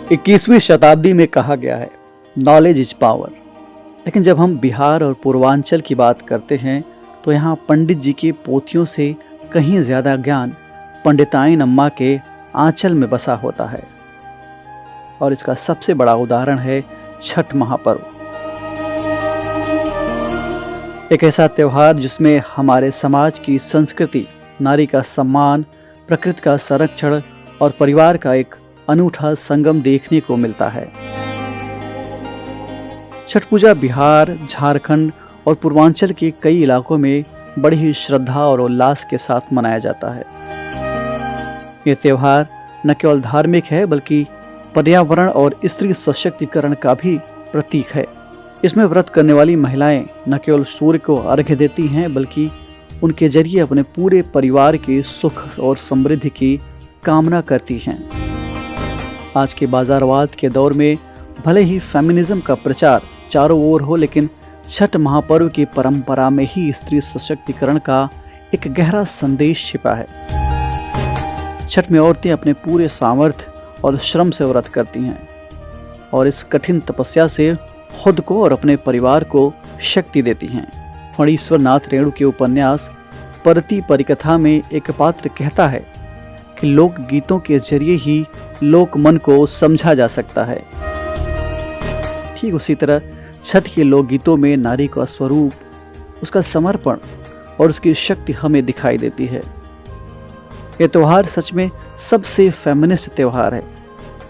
21वीं शताब्दी में कहा गया है नॉलेज इज पावर। लेकिन जब हम बिहार और पूर्वांचल की बात करते हैं तो यहाँ पंडित जी की पोथियों से कहीं ज़्यादा ज्ञान पंडिताइन अम्मा के आंचल में बसा होता है। और इसका सबसे बड़ा उदाहरण है छठ महापर्व, एक ऐसा त्यौहार जिसमें हमारे समाज की संस्कृति, नारी का सम्मान, प्रकृति का संरक्षण और परिवार का एक अनूठा संगम देखने को मिलता है। छठ पूजा बिहार, झारखंड और पूर्वांचल के कई इलाकों में बड़ी ही श्रद्धा और उल्लास के साथ मनाया जाता है। ये त्यौहार न केवल धार्मिक है बल्कि पर्यावरण और स्त्री सशक्तिकरण का भी प्रतीक है। इसमें व्रत करने वाली महिलाएं न केवल सूर्य को अर्घ्य देती हैं बल्कि उनके जरिए अपने पूरे परिवार के सुख और समृद्धि की कामना करती हैं। आज के बाजारवाद के दौर में भले ही फेमिनिज्म का प्रचार चारों ओर हो, लेकिन छठ महापर्व की परंपरा में ही स्त्री सशक्तिकरण का एक गहरा संदेश छिपा है। छठ में औरतें अपने पूरे सामर्थ्य और श्रम से व्रत करती हैं और इस कठिन तपस्या से खुद को और अपने परिवार को शक्ति देती हैं। फणीश्वर नाथ रेणु के उपन्यास परती परिकथा में एक पात्र कहता है कि लोक गीतों के जरिए ही लोक मन को समझा जा सकता है। ठीक उसी तरह छठ के लोकगीतों में नारी का स्वरूप, उसका समर्पण और उसकी शक्ति हमें दिखाई देती है। ये त्यौहार सच में सबसे फेमिनिस्ट त्यौहार है,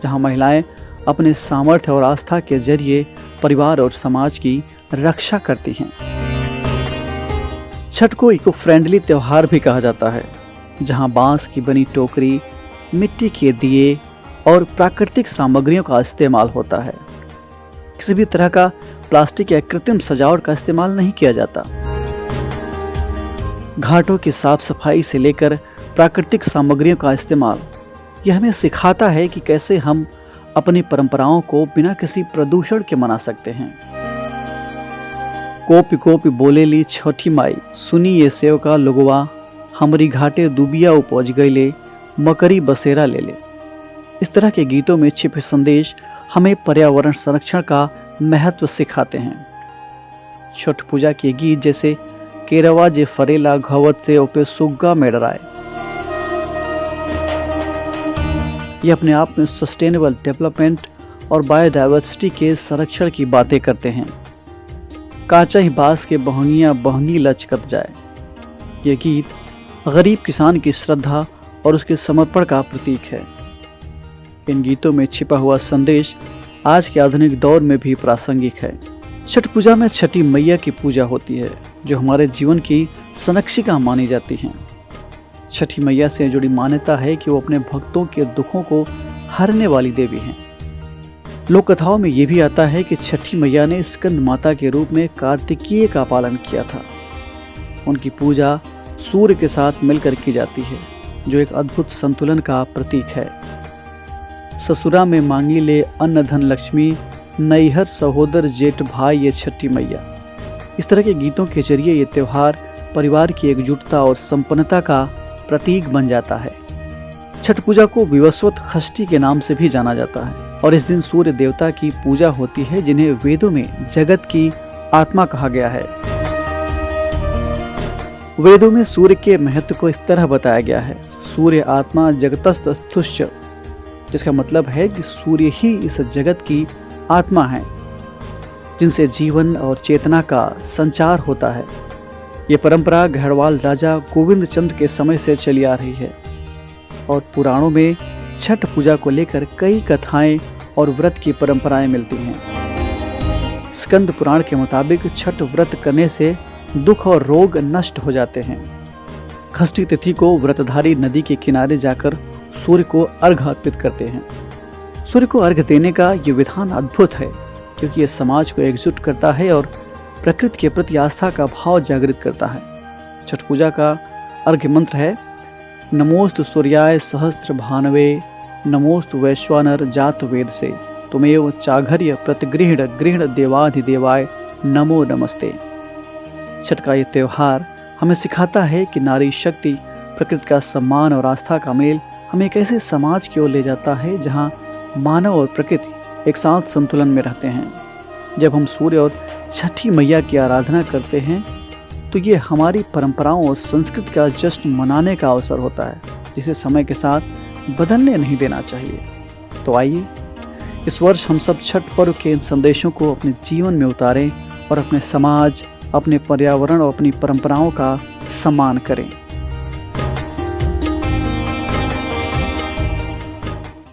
जहां महिलाएं अपने सामर्थ्य और आस्था के जरिए परिवार और समाज की रक्षा करती हैं। छठ को इको फ्रेंडली त्यौहार भी कहा जाता है, जहां बांस की बनी टोकरी, मिट्टी के दिए और प्राकृतिक सामग्रियों का इस्तेमाल होता है। किसी भी तरह का प्लास्टिक या कृत्रिम सजावट का इस्तेमाल नहीं किया जाता। घाटों की साफ सफाई से लेकर प्राकृतिक सामग्रियों का इस्तेमाल, यह हमें सिखाता है कि कैसे हम अपनी परंपराओं को बिना किसी प्रदूषण के मना सकते हैं। कोपी कोपी बोलेली छठी माई, सुनी ये सेवका लोगवा, हमरी घाटे दुबिया उपज गईले, मकरी बसेरा ले ले। इस तरह के गीतों में छिपे संदेश हमें पर्यावरण संरक्षण का महत्व सिखाते हैं। छठ पूजा के गीत जैसे केरवा जे फरेला घवत से ओपे सुग्गा में डराए, ये अपने आप में सस्टेनेबल डेवलपमेंट और बायोडाइवर्सिटी के संरक्षण की बातें करते हैं। काचा ही बांस के बहंगियां बहंगी लचकत जाए, ये गीत गरीब किसान की श्रद्धा और उसके समर्पण का प्रतीक है। इन गीतों में छिपा हुआ संदेश आज के आधुनिक दौर में भी प्रासंगिक है। छठ पूजा में छठी मैया की पूजा होती है, जो हमारे जीवन की संरक्षिका मानी जाती हैं। छठी मैया से जुड़ी मान्यता है कि वो अपने भक्तों के दुखों को हरने वाली देवी हैं। लोक कथाओं में ये भी आता है कि छठी मैया ने स्कंद माता के रूप में कार्तिकेय का पालन किया था। उनकी पूजा सूर्य के साथ मिलकर की जाती है, जो एक अद्भुत संतुलन का प्रतीक है। ससुरा में मांगी ले अन्न धन लक्ष्मी, नैहर सहोदर जेठ भाई ये छठी मैया। इस तरह के गीतों के जरिए ये त्यौहार परिवार की एकजुटता और संपन्नता का प्रतीक बन जाता है। छठ पूजा को विवस्वत षष्ठी के नाम से भी जाना जाता है और इस दिन सूर्य देवता की पूजा होती है, जिन्हें वेदों में जगत की आत्मा कहा गया है। वेदों में सूर्य के महत्व को इस तरह बताया गया है, सूर्य आत्मा जगतस्तुश्च, जिसका मतलब है कि सूर्य ही इस जगत की आत्मा है, जिनसे जीवन और चेतना का संचार होता है। ये परंपरा गढ़वाल राजा गोविंद चंद के समय से चली आ रही है और पुराणों में छठ पूजा को लेकर कई कथाएं और व्रत की परंपराएं मिलती हैं। स्कंद पुराण के मुताबिक छठ व्रत करने से दुख और रोग नष्ट हो जाते हैं। षष्ठी तिथि को व्रतधारी नदी के किनारे जाकर सूर्य को अर्घ्य अर्पित करते हैं। सूर्य को अर्घ्य देने का ये विधान अद्भुत है, क्योंकि ये समाज को एकजुट करता है और प्रकृति के प्रति आस्था का भाव जागृत करता है। छठ पूजा का अर्घ्य मंत्र है नमोस्तु सूर्याय सहस्त्र भानवे, नमोस्तु वैश्वानर जात वेद से, तुमेव चाघर्य प्रतिगृहण गृहण देवाधिदेवाय नमो नमस्ते। छठ का ये त्यौहार हमें सिखाता है कि नारी शक्ति, प्रकृति का सम्मान और आस्था का मेल हमें एक ऐसे समाज की ओर ले जाता है जहाँ मानव और प्रकृति एक साथ संतुलन में रहते हैं। जब हम सूर्य और छठी मैया की आराधना करते हैं तो ये हमारी परंपराओं और संस्कृति का जश्न मनाने का अवसर होता है, जिसे समय के साथ बदलने नहीं देना चाहिए। तो आइए इस वर्ष हम सब छठ पर्व के इन संदेशों को अपने जीवन में उतारें और अपने समाज, अपने पर्यावरण और अपनी परंपराओं का सम्मान करें।